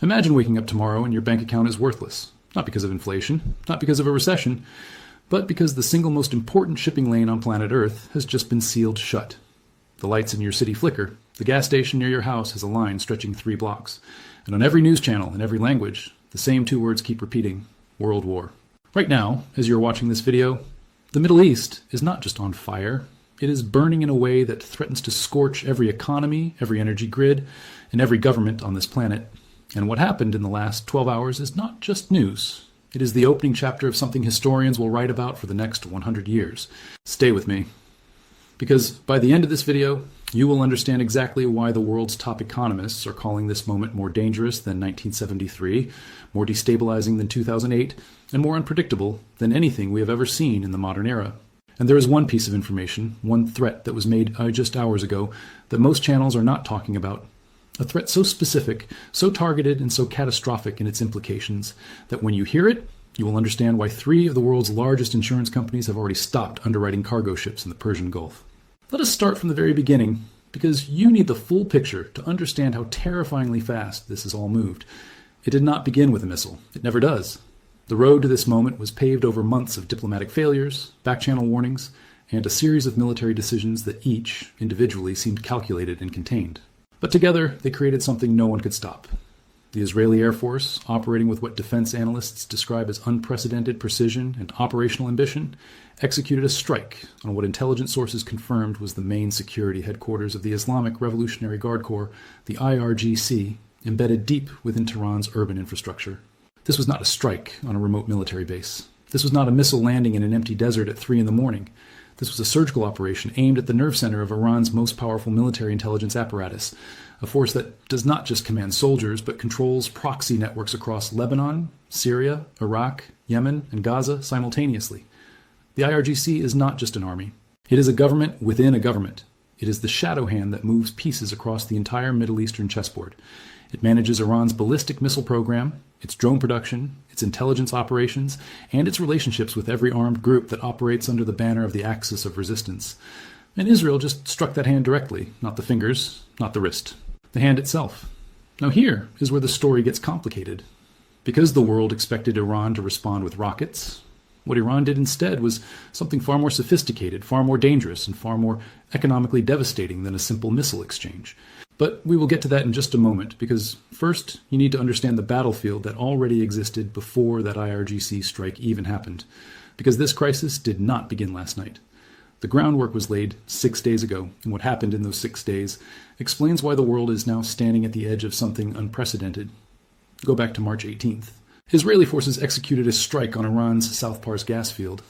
Imagine waking up tomorrow and your bank account is worthless. Not because of inflation, not because of a recession, but because the single most important shipping lane on planet Earth has just been sealed shut. The lights in your city flicker. The gas station near your house has a line stretching 3 blocks. And on every news channel in every language, the same 2 words keep repeating: World War. Right now, as you're watching this video, the Middle East is not just on fire. It is burning in a way that threatens to scorch every economy, every energy grid, and every government on this planet. And what happened in the last 12 hours is not just news. It is the opening chapter of something historians will write about for the next 100 years. Stay with me, because by the end of this video, you will understand exactly why the world's top economists are calling this moment more dangerous than 1973, more destabilizing than 2008, and more unpredictable than anything we have ever seen in the modern era. And there is one piece of information, one threat that was made just hours ago that most channels are not talking about. A threat so specific, so targeted, and so catastrophic in its implications that when you hear it, you will understand why 3 of the world's largest insurance companies have already stopped underwriting cargo ships in the Persian Gulf. Let us start from the very beginning, because you need the full picture to understand how terrifyingly fast this has all moved. It did not begin with a missile. It never does. The road to this moment was paved over months of diplomatic failures, back-channel warnings, and a series of military decisions that each, individually, seemed calculated and contained. But together, they created something no one could stop. The Israeli Air Force, operating with what defense analysts describe as unprecedented precision and operational ambition, executed a strike on what intelligence sources confirmed was the main security headquarters of the Islamic Revolutionary Guard Corps, the IRGC, embedded deep within Tehran's urban infrastructure. This was not a strike on a remote military base. This was not a missile landing in an empty desert at 3 a.m. This was a surgical operation aimed at the nerve center of Iran's most powerful military intelligence apparatus, a force that does not just command soldiers, but controls proxy networks across Lebanon, Syria, Iraq, Yemen, and Gaza simultaneously. The IRGC is not just an army. It is a government within a government. It is the shadow hand that moves pieces across the entire Middle Eastern chessboard. It manages Iran's ballistic missile program, its drone production, its intelligence operations, and its relationships with every armed group that operates under the banner of the Axis of Resistance. And Israel just struck that hand directly, not the fingers, not the wrist. The hand itself. Now here is where the story gets complicated. Because the world expected Iran to respond with rockets, what Iran did instead was something far more sophisticated, far more dangerous, and far more economically devastating than a simple missile exchange. But we will get to that in just a moment, because first you need to understand the battlefield that already existed before that IRGC strike even happened. Because this crisis did not begin last night. The groundwork was laid 6 days ago, and what happened in those 6 days explains why the world is now standing at the edge of something unprecedented. Go back to March 18th. Israeli forces executed a strike on Iran's South Pars gas field.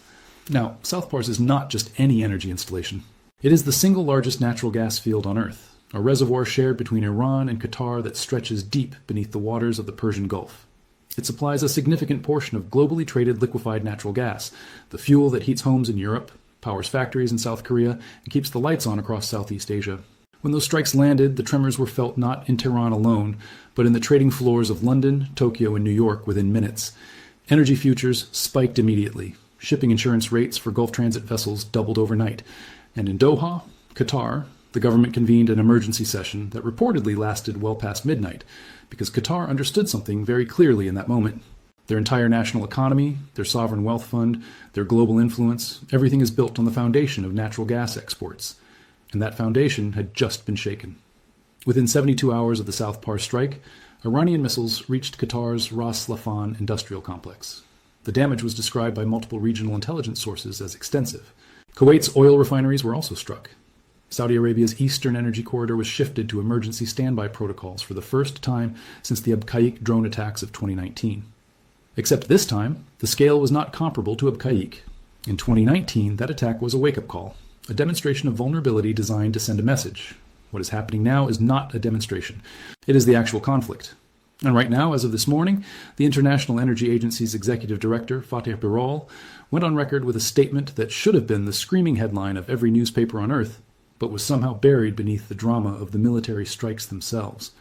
Now, South Pars is not just any energy installation. It is the single largest natural gas field on Earth, a reservoir shared between Iran and Qatar that stretches deep beneath the waters of the Persian Gulf. It supplies a significant portion of globally traded liquefied natural gas, the fuel that heats homes in Europe, powers factories in South Korea, and keeps the lights on across Southeast Asia. When those strikes landed, the tremors were felt not in Tehran alone, but in the trading floors of London, Tokyo, and New York within minutes. Energy futures spiked immediately. Shipping insurance rates for Gulf transit vessels doubled overnight. And in Doha, Qatar, the government convened an emergency session that reportedly lasted well past midnight, because Qatar understood something very clearly in that moment. Their entire national economy, their sovereign wealth fund, their global influence, everything is built on the foundation of natural gas exports. And that foundation had just been shaken. Within 72 hours of the South Pars strike, Iranian missiles reached Qatar's Ras Laffan industrial complex. The damage was described by multiple regional intelligence sources as extensive. Kuwait's oil refineries were also struck. Saudi Arabia's eastern energy corridor was shifted to emergency standby protocols for the first time since the Abqaiq drone attacks of 2019. Except this time, the scale was not comparable to Abqaiq. In 2019, that attack was a wake-up call, a demonstration of vulnerability designed to send a message. What is happening now is not a demonstration. It is the actual conflict. And right now, as of this morning, the International Energy Agency's executive director, Fatih Birol, went on record with a statement that should have been the screaming headline of every newspaper on Earth, but was somehow buried beneath the drama of the military strikes themselves.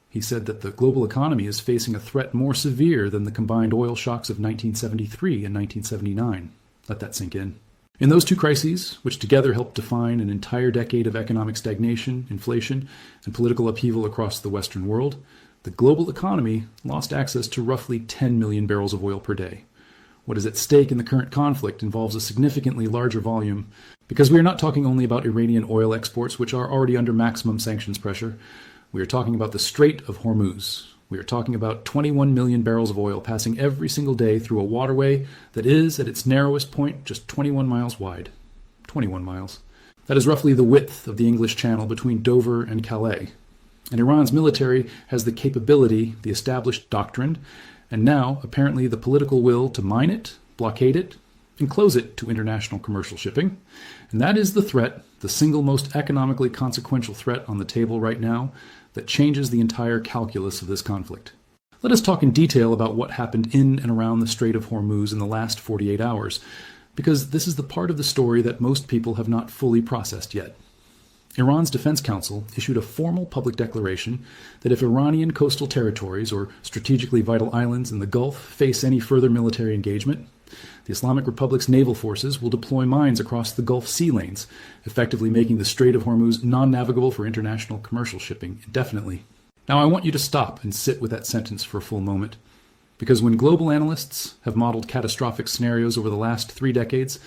He said that the global economy is facing a threat more severe than the combined oil shocks of 1973 and 1979. Let that sink in. In those two crises, which together helped define an entire decade of economic stagnation, inflation, and political upheaval across the Western world, The global economy lost access to roughly 10 million barrels of oil per day. What is at stake in the current conflict involves a significantly larger volume, because we are not talking only about Iranian oil exports, which are already under maximum sanctions pressure. We are talking about the Strait of Hormuz. We are talking about 21 million barrels of oil passing every single day through a waterway that is, at its narrowest point, just 21 miles wide. 21 miles. That is roughly the width of the English Channel between Dover and Calais. And Iran's military has the capability, the established doctrine, and now, apparently, the political will to mine it, blockade it, and close it to international commercial shipping. And that is the threat, the single most economically consequential threat on the table right now, that changes the entire calculus of this conflict. Let us talk in detail about what happened in and around the Strait of Hormuz in the last 48 hours, because this is the part of the story that most people have not fully processed yet. Iran's Defense Council issued a formal public declaration that if Iranian coastal territories or strategically vital islands in the Gulf face any further military engagement, the Islamic Republic's naval forces will deploy mines across the Gulf sea lanes, effectively making the Strait of Hormuz non-navigable for international commercial shipping indefinitely. Now I want you to stop and sit with that sentence for a full moment, because when global analysts have modeled catastrophic scenarios over the last 3 decades,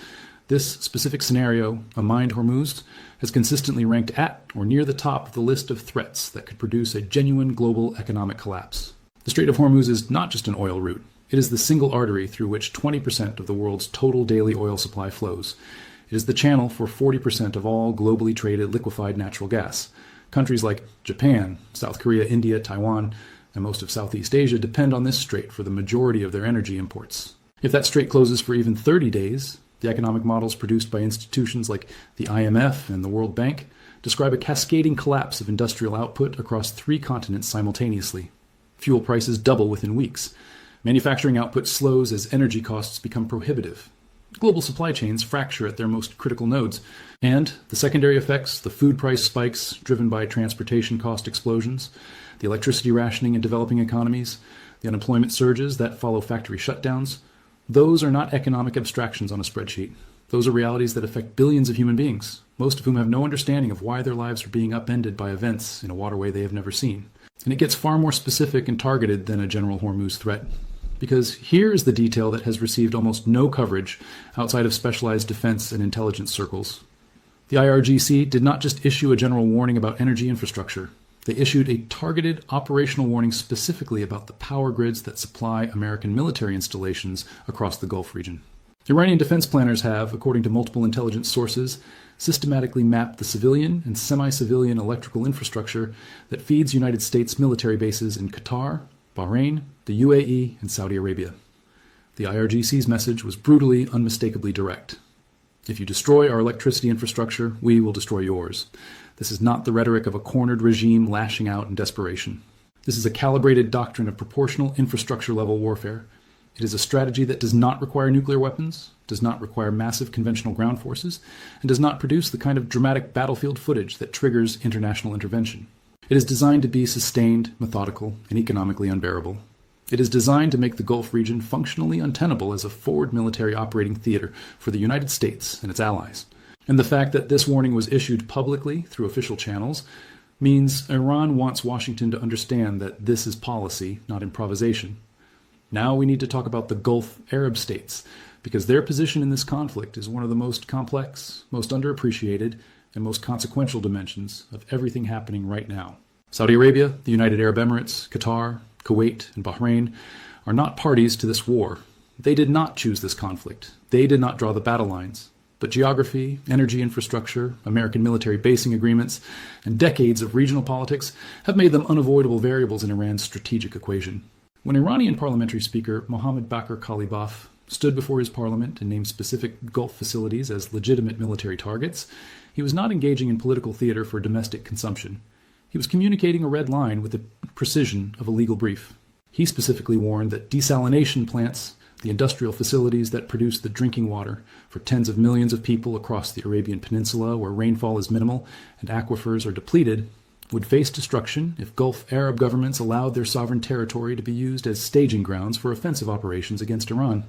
this specific scenario, a mined Hormuz, has consistently ranked at or near the top of the list of threats that could produce a genuine global economic collapse. The Strait of Hormuz is not just an oil route. It is the single artery through which 20% of the world's total daily oil supply flows. It is the channel for 40% of all globally traded liquefied natural gas. Countries like Japan, South Korea, India, Taiwan, and most of Southeast Asia depend on this strait for the majority of their energy imports. If that strait closes for even 30 days, the economic models produced by institutions like the IMF and the World Bank describe a cascading collapse of industrial output across 3 continents simultaneously. Fuel prices double within weeks. Manufacturing output slows as energy costs become prohibitive. Global supply chains fracture at their most critical nodes. And the secondary effects, the food price spikes driven by transportation cost explosions, the electricity rationing in developing economies, the unemployment surges that follow factory shutdowns, those are not economic abstractions on a spreadsheet. Those are realities that affect billions of human beings, most of whom have no understanding of why their lives are being upended by events in a waterway they have never seen. And it gets far more specific and targeted than a general Hormuz threat. Because here is the detail that has received almost no coverage outside of specialized defense and intelligence circles. The IRGC did not just issue a general warning about energy infrastructure. They issued a targeted operational warning specifically about the power grids that supply American military installations across the Gulf region. Iranian defense planners have, according to multiple intelligence sources, systematically mapped the civilian and semi-civilian electrical infrastructure that feeds United States military bases in Qatar, Bahrain, the UAE, and Saudi Arabia. The IRGC's message was brutally, unmistakably direct. If you destroy our electricity infrastructure, we will destroy yours. This is not the rhetoric of a cornered regime lashing out in desperation. This is a calibrated doctrine of proportional infrastructure-level warfare. It is a strategy that does not require nuclear weapons, does not require massive conventional ground forces, and does not produce the kind of dramatic battlefield footage that triggers international intervention. It is designed to be sustained, methodical, and economically unbearable. It is designed to make the Gulf region functionally untenable as a forward military operating theater for the United States and its allies. And the fact that this warning was issued publicly through official channels means Iran wants Washington to understand that this is policy, not improvisation. Now we need to talk about the Gulf Arab states, because their position in this conflict is one of the most complex, most underappreciated, and most consequential dimensions of everything happening right now. Saudi Arabia, the United Arab Emirates, Qatar, Kuwait, and Bahrain are not parties to this war. They did not choose this conflict. They did not draw the battle lines. But geography, energy infrastructure, American military basing agreements, and decades of regional politics have made them unavoidable variables in Iran's strategic equation. When Iranian parliamentary speaker Mohammad Bakr Kalibaf stood before his parliament and named specific Gulf facilities as legitimate military targets, he was not engaging in political theater for domestic consumption. He was communicating a red line with the precision of a legal brief. He specifically warned that desalination plants, the industrial facilities that produce the drinking water for tens of millions of people across the Arabian Peninsula where rainfall is minimal and aquifers are depleted, would face destruction if Gulf Arab governments allowed their sovereign territory to be used as staging grounds for offensive operations against Iran.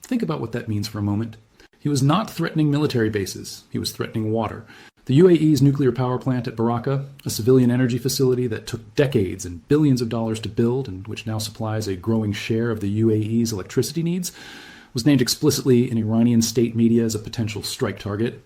Think about what that means for a moment. He was not threatening military bases. He was threatening water. The UAE's nuclear power plant at Baraka, a civilian energy facility that took decades and billions of dollars to build and which now supplies a growing share of the UAE's electricity needs, was named explicitly in Iranian state media as a potential strike target.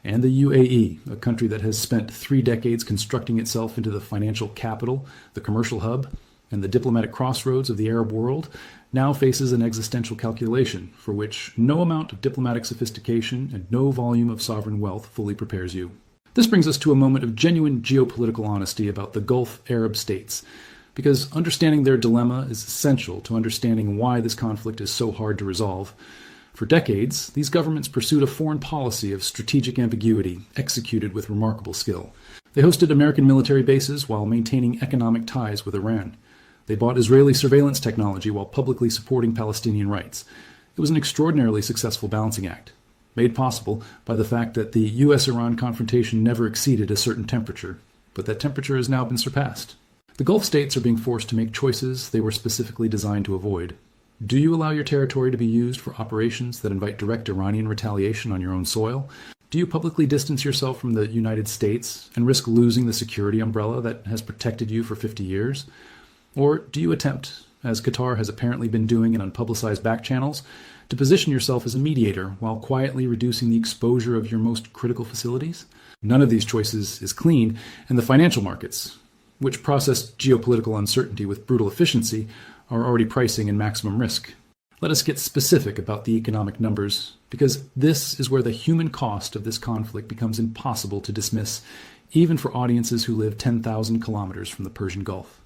And the UAE, a country that has spent 3 decades constructing itself into the financial capital, the commercial hub, and the diplomatic crossroads of the Arab world, now faces an existential calculation for which no amount of diplomatic sophistication and no volume of sovereign wealth fully prepares you. This brings us to a moment of genuine geopolitical honesty about the Gulf Arab states, because understanding their dilemma is essential to understanding why this conflict is so hard to resolve. For decades, these governments pursued a foreign policy of strategic ambiguity, executed with remarkable skill. They hosted American military bases while maintaining economic ties with Iran. They bought Israeli surveillance technology while publicly supporting Palestinian rights. It was an extraordinarily successful balancing act, made possible by the fact that the U.S.-Iran confrontation never exceeded a certain temperature, but that temperature has now been surpassed. The Gulf states are being forced to make choices they were specifically designed to avoid. Do you allow your territory to be used for operations that invite direct Iranian retaliation on your own soil? Do you publicly distance yourself from the United States and risk losing the security umbrella that has protected you for 50 years? Or do you attempt, as Qatar has apparently been doing in unpublicized back channels, to position yourself as a mediator while quietly reducing the exposure of your most critical facilities? None of these choices is clean, and the financial markets, which process geopolitical uncertainty with brutal efficiency, are already pricing in maximum risk. Let us get specific about the economic numbers, because this is where the human cost of this conflict becomes impossible to dismiss, even for audiences who live 10,000 kilometers from the Persian Gulf.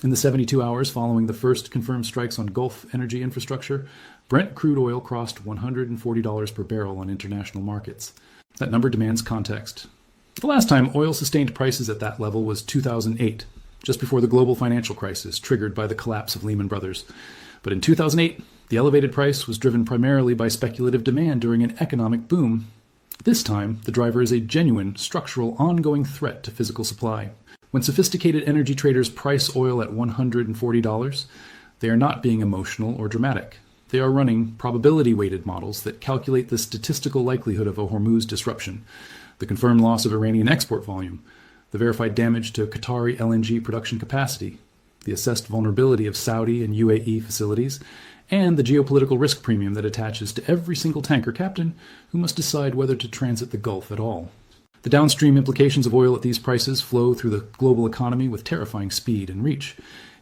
In the 72 hours following the first confirmed strikes on Gulf energy infrastructure, Brent crude oil crossed $140 per barrel on international markets. That number demands context. The last time oil sustained prices at that level was 2008, just before the global financial crisis triggered by the collapse of Lehman Brothers. But in 2008, the elevated price was driven primarily by speculative demand during an economic boom. This time, the driver is a genuine, structural, ongoing threat to physical supply. When sophisticated energy traders price oil at $140, they are not being emotional or dramatic. They are running probability-weighted models that calculate the statistical likelihood of a Hormuz disruption, the confirmed loss of Iranian export volume, the verified damage to Qatari LNG production capacity, the assessed vulnerability of Saudi and UAE facilities, and the geopolitical risk premium that attaches to every single tanker captain who must decide whether to transit the Gulf at all. The downstream implications of oil at these prices flow through the global economy with terrifying speed and reach.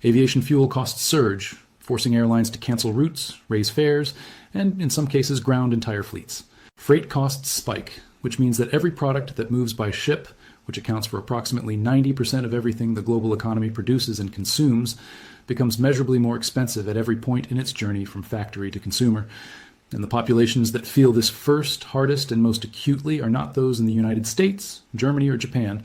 Aviation fuel costs surge, forcing airlines to cancel routes, raise fares, and in some cases ground entire fleets. Freight costs spike, which means that every product that moves by ship, which accounts for approximately 90% of everything the global economy produces and consumes, becomes measurably more expensive at every point in its journey from factory to consumer. And the populations that feel this first, hardest, and most acutely are not those in the United States, Germany, or Japan,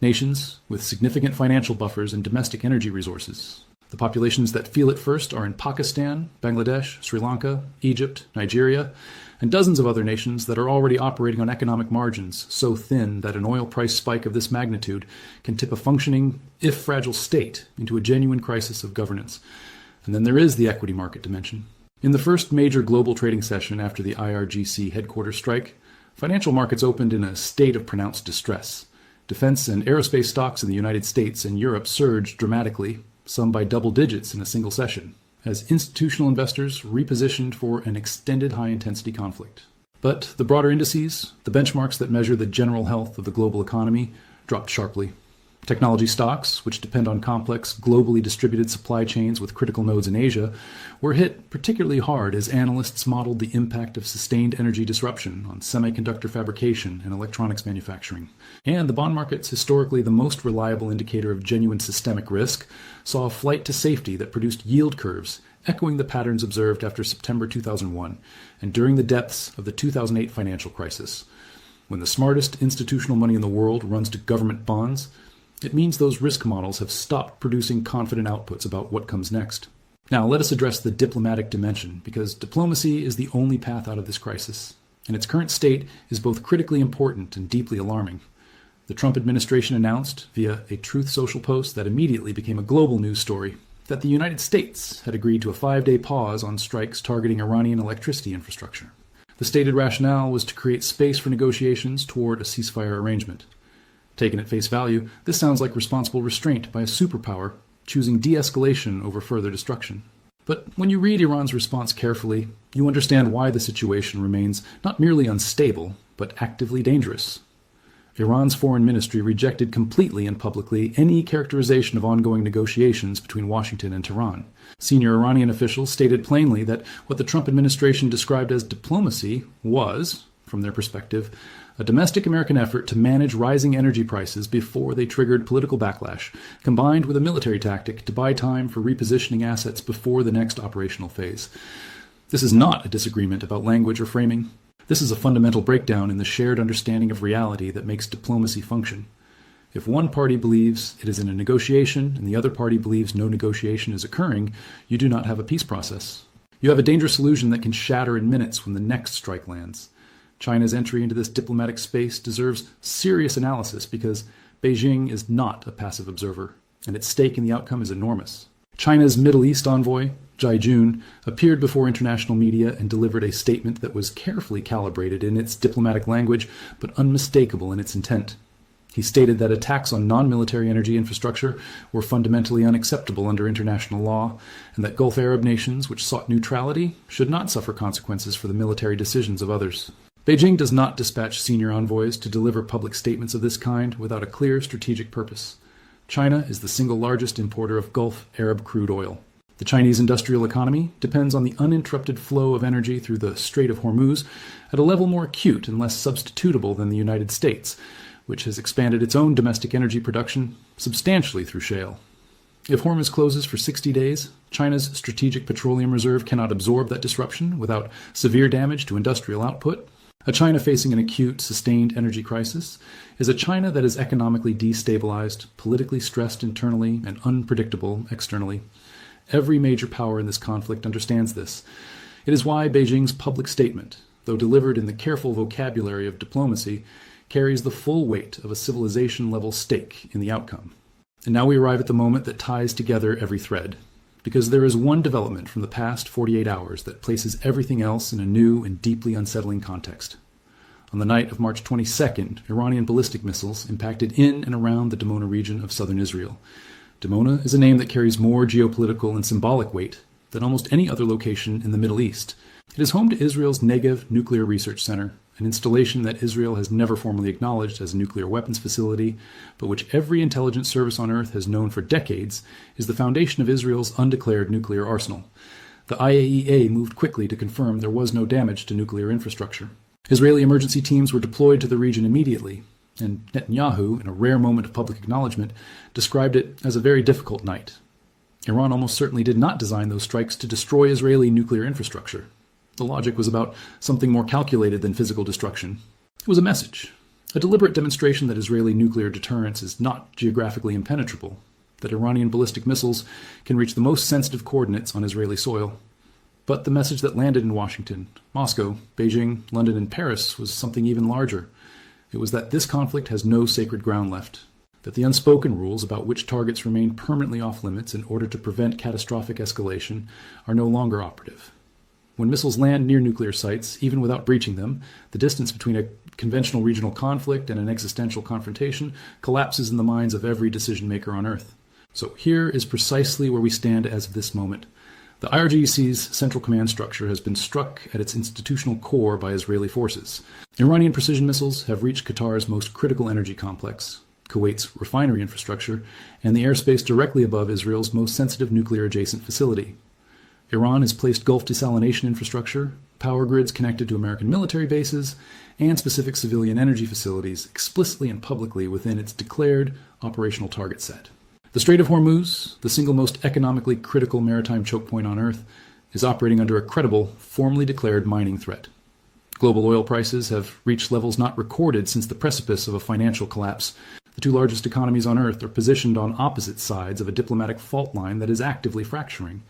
nations with significant financial buffers and domestic energy resources. The populations that feel it first are in Pakistan, Bangladesh, Sri Lanka, Egypt, Nigeria, and dozens of other nations that are already operating on economic margins so thin that an oil price spike of this magnitude can tip a functioning, if fragile, state into a genuine crisis of governance. And then there is the equity market dimension. In the first major global trading session after the IRGC Headquarters Strike, financial markets opened in a state of pronounced distress. Defense and aerospace stocks in the United States and Europe surged dramatically, some by double digits in a single session, as institutional investors repositioned for an extended high-intensity conflict. But the broader indices, the benchmarks that measure the general health of the global economy, dropped sharply. Technology stocks, which depend on complex, globally distributed supply chains with critical nodes in Asia, were hit particularly hard as analysts modeled the impact of sustained energy disruption on semiconductor fabrication and electronics manufacturing. And the bond markets, historically the most reliable indicator of genuine systemic risk, saw a flight to safety that produced yield curves echoing the patterns observed after September 2001 and during the depths of the 2008 financial crisis. When the smartest institutional money in the world runs to government bonds, it means those risk models have stopped producing confident outputs about what comes next. Now, let us address the diplomatic dimension, because diplomacy is the only path out of this crisis, and its current state is both critically important and deeply alarming. The Trump administration announced, via a Truth Social post that immediately became a global news story, that the United States had agreed to a 5-day pause on strikes targeting Iranian electricity infrastructure. The stated rationale was to create space for negotiations toward a ceasefire arrangement. Taken at face value, this sounds like responsible restraint by a superpower, choosing de-escalation over further destruction. But when you read Iran's response carefully, you understand why the situation remains not merely unstable, but actively dangerous. Iran's foreign ministry rejected completely and publicly any characterization of ongoing negotiations between Washington and Tehran. Senior Iranian officials stated plainly that what the Trump administration described as diplomacy was, from their perspective, a domestic American effort to manage rising energy prices before they triggered political backlash, combined with a military tactic to buy time for repositioning assets before the next operational phase. This is not a disagreement about language or framing. This is a fundamental breakdown in the shared understanding of reality that makes diplomacy function. If one party believes it is in a negotiation and the other party believes no negotiation is occurring, you do not have a peace process. You have a dangerous illusion that can shatter in minutes when the next strike lands. China's entry into this diplomatic space deserves serious analysis because Beijing is not a passive observer, and its stake in the outcome is enormous. China's Middle East envoy, Jai Jun, appeared before international media and delivered a statement that was carefully calibrated in its diplomatic language, but unmistakable in its intent. He stated that attacks on non-military energy infrastructure were fundamentally unacceptable under international law, and that Gulf Arab nations which sought neutrality should not suffer consequences for the military decisions of others. Beijing does not dispatch senior envoys to deliver public statements of this kind without a clear strategic purpose. China is the single largest importer of Gulf Arab crude oil. The Chinese industrial economy depends on the uninterrupted flow of energy through the Strait of Hormuz at a level more acute and less substitutable than the United States, which has expanded its own domestic energy production substantially through shale. If Hormuz closes for 60 days, China's strategic petroleum reserve cannot absorb that disruption without severe damage to industrial output. A China facing an acute, sustained energy crisis is a China that is economically destabilized, politically stressed internally, and unpredictable externally. Every major power in this conflict understands this. It is why Beijing's public statement, though delivered in the careful vocabulary of diplomacy, carries the full weight of a civilization-level stake in the outcome. And now we arrive at the moment that ties together every thread, because there is one development from the past 48 hours that places everything else in a new and deeply unsettling context. On the night of March 22nd, Iranian ballistic missiles impacted in and around the Dimona region of southern Israel. Dimona is a name that carries more geopolitical and symbolic weight than almost any other location in the Middle East. It is home to Israel's Negev Nuclear Research Center, an installation that Israel has never formally acknowledged as a nuclear weapons facility, but which every intelligence service on Earth has known for decades is the foundation of Israel's undeclared nuclear arsenal. The IAEA moved quickly to confirm there was no damage to nuclear infrastructure. Israeli emergency teams were deployed to the region immediately, and Netanyahu, in a rare moment of public acknowledgement, described it as a very difficult night. Iran almost certainly did not design those strikes to destroy Israeli nuclear infrastructure. The logic was about something more calculated than physical destruction. It was a message, a deliberate demonstration that Israeli nuclear deterrence is not geographically impenetrable, that Iranian ballistic missiles can reach the most sensitive coordinates on Israeli soil. But the message that landed in Washington, Moscow, Beijing, London, and Paris was something even larger. It was that this conflict has no sacred ground left, that the unspoken rules about which targets remain permanently off limits in order to prevent catastrophic escalation are no longer operative. When missiles land near nuclear sites, even without breaching them, the distance between a conventional regional conflict and an existential confrontation collapses in the minds of every decision-maker on Earth. So here is precisely where we stand as of this moment. The IRGC's central command structure has been struck at its institutional core by Israeli forces. Iranian precision missiles have reached Qatar's most critical energy complex, Kuwait's refinery infrastructure, and the airspace directly above Israel's most sensitive nuclear-adjacent facility. Iran has placed Gulf desalination infrastructure, power grids connected to American military bases, and specific civilian energy facilities explicitly and publicly within its declared operational target set. The Strait of Hormuz, the single most economically critical maritime choke point on Earth, is operating under a credible, formally declared mining threat. Global oil prices have reached levels not recorded since the precipice of a financial collapse. The two largest economies on Earth are positioned on opposite sides of a diplomatic fault line that is actively fracturing.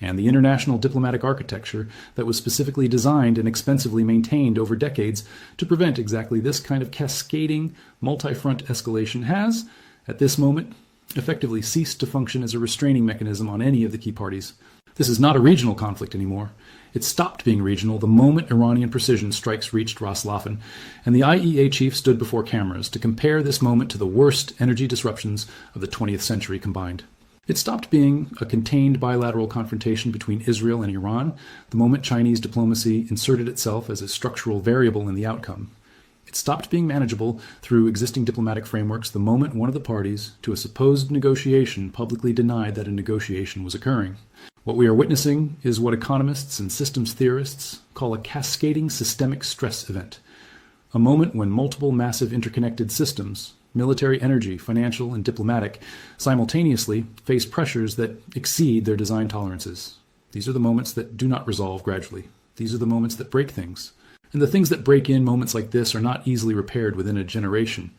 And the international diplomatic architecture that was specifically designed and expensively maintained over decades to prevent exactly this kind of cascading, multi-front escalation has, at this moment, effectively ceased to function as a restraining mechanism on any of the key parties. This is not a regional conflict anymore. It stopped being regional the moment Iranian precision strikes reached Ras Laffan, and the IEA chief stood before cameras to compare this moment to the worst energy disruptions of the 20th century combined. It stopped being a contained bilateral confrontation between Israel and Iran the moment Chinese diplomacy inserted itself as a structural variable in the outcome. It stopped being manageable through existing diplomatic frameworks the moment one of the parties to a supposed negotiation publicly denied that a negotiation was occurring. What we are witnessing is what economists and systems theorists call a cascading systemic stress event, a moment when multiple massive interconnected systems, military, energy, financial, and diplomatic, simultaneously face pressures that exceed their design tolerances. These are the moments that do not resolve gradually. These are the moments that break things. And the things that break in moments like this are not easily repaired within a generation.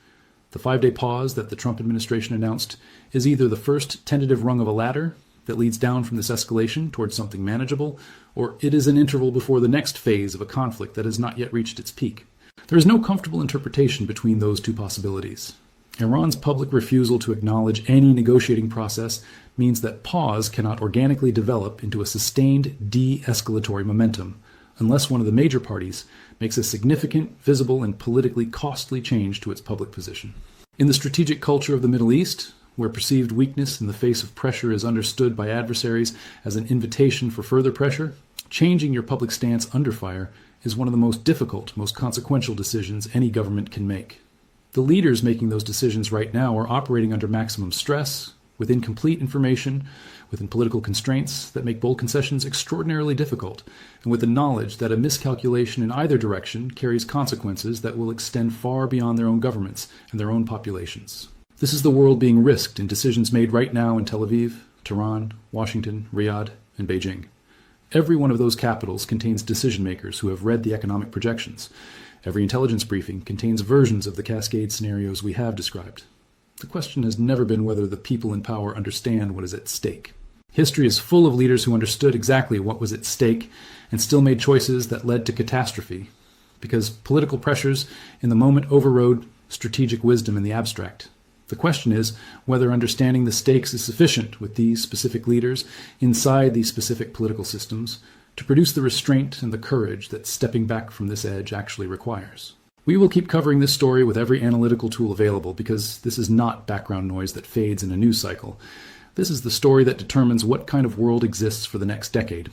The 5-day pause that the Trump administration announced is either the first tentative rung of a ladder that leads down from this escalation towards something manageable, or it is an interval before the next phase of a conflict that has not yet reached its peak. There is no comfortable interpretation between those two possibilities. Iran's public refusal to acknowledge any negotiating process means that pause cannot organically develop into a sustained de-escalatory momentum, unless one of the major parties makes a significant, visible, and politically costly change to its public position. In the strategic culture of the Middle East, where perceived weakness in the face of pressure is understood by adversaries as an invitation for further pressure, changing your public stance under fire is one of the most difficult, most consequential decisions any government can make. The leaders making those decisions right now are operating under maximum stress, with incomplete information, within political constraints that make bold concessions extraordinarily difficult, and with the knowledge that a miscalculation in either direction carries consequences that will extend far beyond their own governments and their own populations. This is the world being risked in decisions made right now in Tel Aviv, Tehran, Washington, Riyadh, and Beijing. Every one of those capitals contains decision makers who have read the economic projections. Every intelligence briefing contains versions of the cascade scenarios we have described. The question has never been whether the people in power understand what is at stake. History is full of leaders who understood exactly what was at stake and still made choices that led to catastrophe, because political pressures in the moment overrode strategic wisdom in the abstract. The question is whether understanding the stakes is sufficient with these specific leaders inside these specific political systems to produce the restraint and the courage that stepping back from this edge actually requires. We will keep covering this story with every analytical tool available because this is not background noise that fades in a news cycle. This is the story that determines what kind of world exists for the next decade.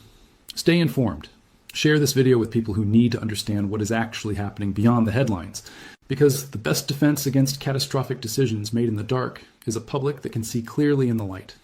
Stay informed. Share this video with people who need to understand what is actually happening beyond the headlines, because the best defense against catastrophic decisions made in the dark is a public that can see clearly in the light.